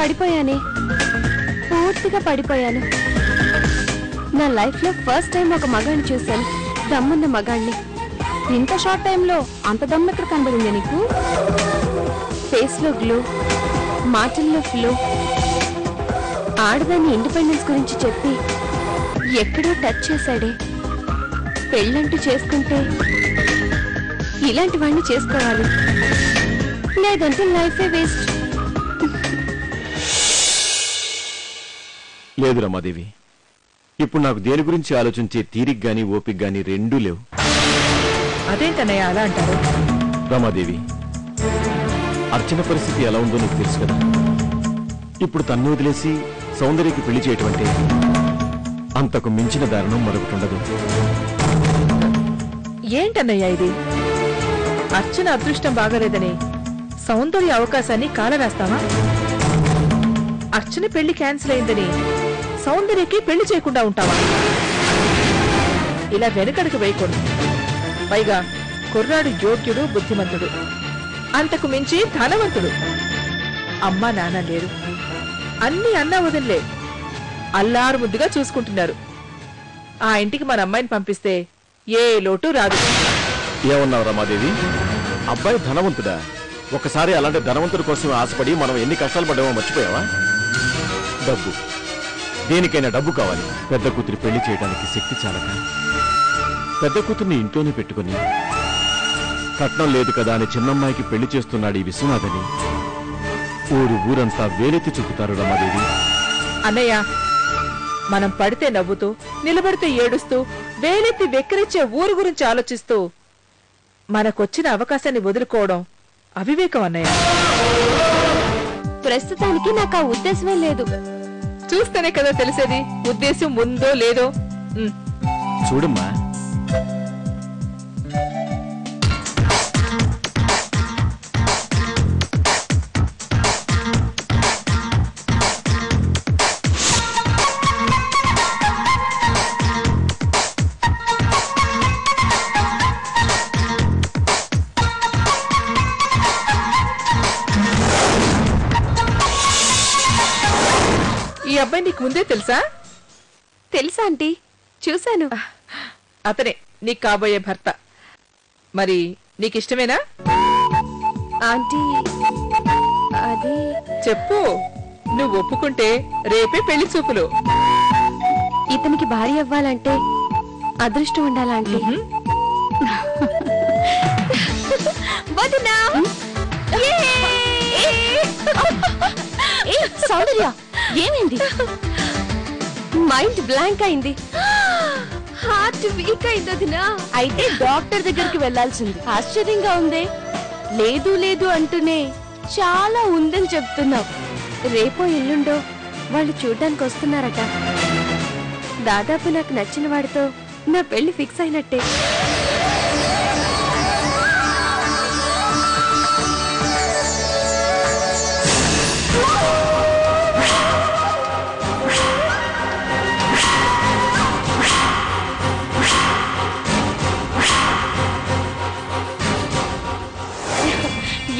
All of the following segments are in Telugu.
పడిపోయానే, పూర్తిగా పడిపోయాను. నా లైఫ్ లో ఫస్ట్ టైం ఒక మగాన్ని చూశాను, దమ్మున్న మగాన్ని. ఇంత షార్ట్ టైంలో అంత దమ్ము ఎక్కడ కనబడింది నీకు? ఫేస్ లో గ్లో, మాటల్లో ఫ్లో, ఆడదాని ఇండిపెండెన్స్ గురించి చెప్పి ఎక్కడో టచ్ చేశాడే. పెళ్ళంటూ చేసుకుంటే ఇలాంటి వాడిని చేసుకోవాలి, లేదంటే లైఫే వేస్ట్. లేదు రమాదేవి, ఇప్పుడు నాకు దేని గురించి ఆలోచించే తీరిక గాని ఓపిక గాని రెండూ లేవు. అదేంటన్నయ్య అలా అంటారు? రమాదేవి, అర్చన పరిస్థితి ఎలా ఉందో నీకు తెలుసు కదా. ఇప్పుడు తన్ను వదిలేసి సౌందర్యకి పెళ్లి చేయటం అంటే అంతకు మించిన దారుణం మరొకటి ఉండదు. ఏంటన్నయ్య ఇది? అర్చన అదృష్టం బాగలేదని సౌందర్య అవకాశాన్ని కాలరాస్తావా? అర్చన పెళ్లి క్యాన్సిల్ అయిందని సౌందర్యకి పెళ్లి చేయకుండా ఉంటావా? ఇలా వెనుకడుగు వేయకూడదు. పైగా కుర్రాడు యోగ్యుడు, బుద్ధిమంతుడు, అంతకు మించి ధనవంతుడు. అమ్మా నాన్న లేరు, అన్ని అన్నా వదిలే అల్లారు ముద్దుగా చూసుకుంటున్నారు. ఆ ఇంటికి మన అమ్మాయిని పంపిస్తే ఏ లోటు రాదు. ఏమన్నావు రమాదేవి? అబ్బాయి ధనవంతుడా? ఒకసారి అలాంటి ధనవంతుడి కోసం ఆశపడి మనం ఎన్ని కష్టాలు పడ్డామో మర్చిపోయావా? డబ్బు, దేనికైనా డబ్బు కావాలి. పెద్ద కూతురి పెళ్లి చేయడానికి శక్తి చాలక పెద్ద కూతుర్ని ఇంట్లోనే పెట్టుకుని కట్నం లేదు కదా అని చిన్నమ్మాయికి పెళ్లి చేస్తున్నాడు ఈ విశ్వనాథని ఊరంతా వేలెత్తి చూపుతారు రమాదేవి. అన్నయ్య, మనం పడితే నవ్వుతూ, నిలబడితే ఏడుస్తూ, వేలెత్తి వెక్కిరించే ఊరు గురించి ఆలోచిస్తూ మనకొచ్చిన అవకాశాన్ని వదులుకోవడం అవివేకం అన్నయ్య. ప్రస్తుతానికి నాకు ఆ ఉద్దేశమే లేదు. చూస్తేనే కదా తెలిసేది ఉద్దేశం ఉందో లేదో. చూడమ్మా, ఈ అబ్బాయి నీకు ముందే తెలుసా? తెలుసా ఆంటీ, చూశాను. అతనే నీకు కాబోయే భర్త. మరి నీకిష్టమేనా? ఆంటీ, అది చెప్పు. నువ్వు ఒప్పుకుంటే రేపే పెళ్లి చూపులు. ఇతనికి భార్య అవ్వాలంటే అదృష్టం ఉండాలంటే. సౌందర్య, ఏమైంది? మైండ్ బ్లాంక్ అయింది, హార్ట్ వీక్ అయింది వదినా. అయితే డాక్టర్ దగ్గరికి వెళ్లాల్సింది. ఆశ్చర్యంగా ఉందే, లేదు లేదు అంటూనే చాలా ఉందని చెప్తున్నావు. రేపో ఎల్లుండో వాళ్ళు చూడ్డానికి వస్తున్నారట. దాదాపు నాకు నచ్చిన వాడితో నా పెళ్లి ఫిక్స్ అయినట్టే.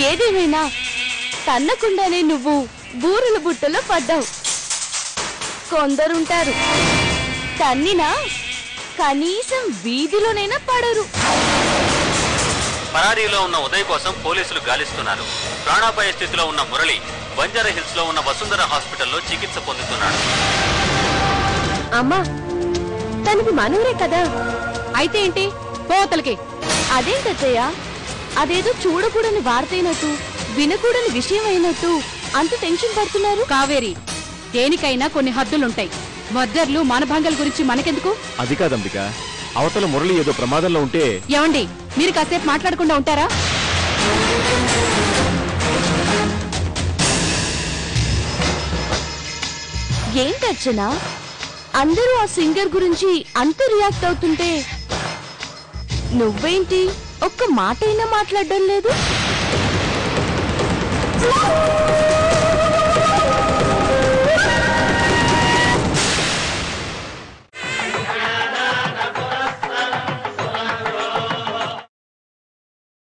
ఏదేమైనా తన్నకుండానే నువ్వు బూరెల బుట్టలో పడ్డావు. కొందరుంటారు తన్నినా కనీసం వీధిలోనైనా పడరు. పరారీలో ఉన్న ఉదయ్ కోసం పోలీసులు గాలిస్తున్నారు. ప్రాణాపాయ స్థితిలో ఉన్న మురళి బంజారా హిల్స్ లో ఉన్న వసుంధర హాస్పిటల్లో చికిత్స పొందుతున్నాడు. అమ్మా, తనకి మనవరే కదా, అయితే ఏంటి పోతలకి? అదేంటయ్యా, అదేదో చూడకూడని వార్తైనట్టు, వినకూడని విషయం అయినట్టు అంత టెన్షన్ పడుతున్నారు. కావేరి, దేనికైనా కొన్ని హద్దులుంటాయి. మద్దర్లు మానభంగాల గురించి మనకెందుకు? అది కాదంబిక, అవతల మురళి ఏదో ప్రమాదంలో ఉంటే. ఏమండి, మీరు కాసేపు మాట్లాడకుండా ఉంటారా? ఏంటర్చనా, అందరూ ఆ సింగర్ గురించి అంత రియాక్ట్ అవుతుంటే నువ్వేంటి ఒక్క మాట అయినా మాట్లాడడం లేదు?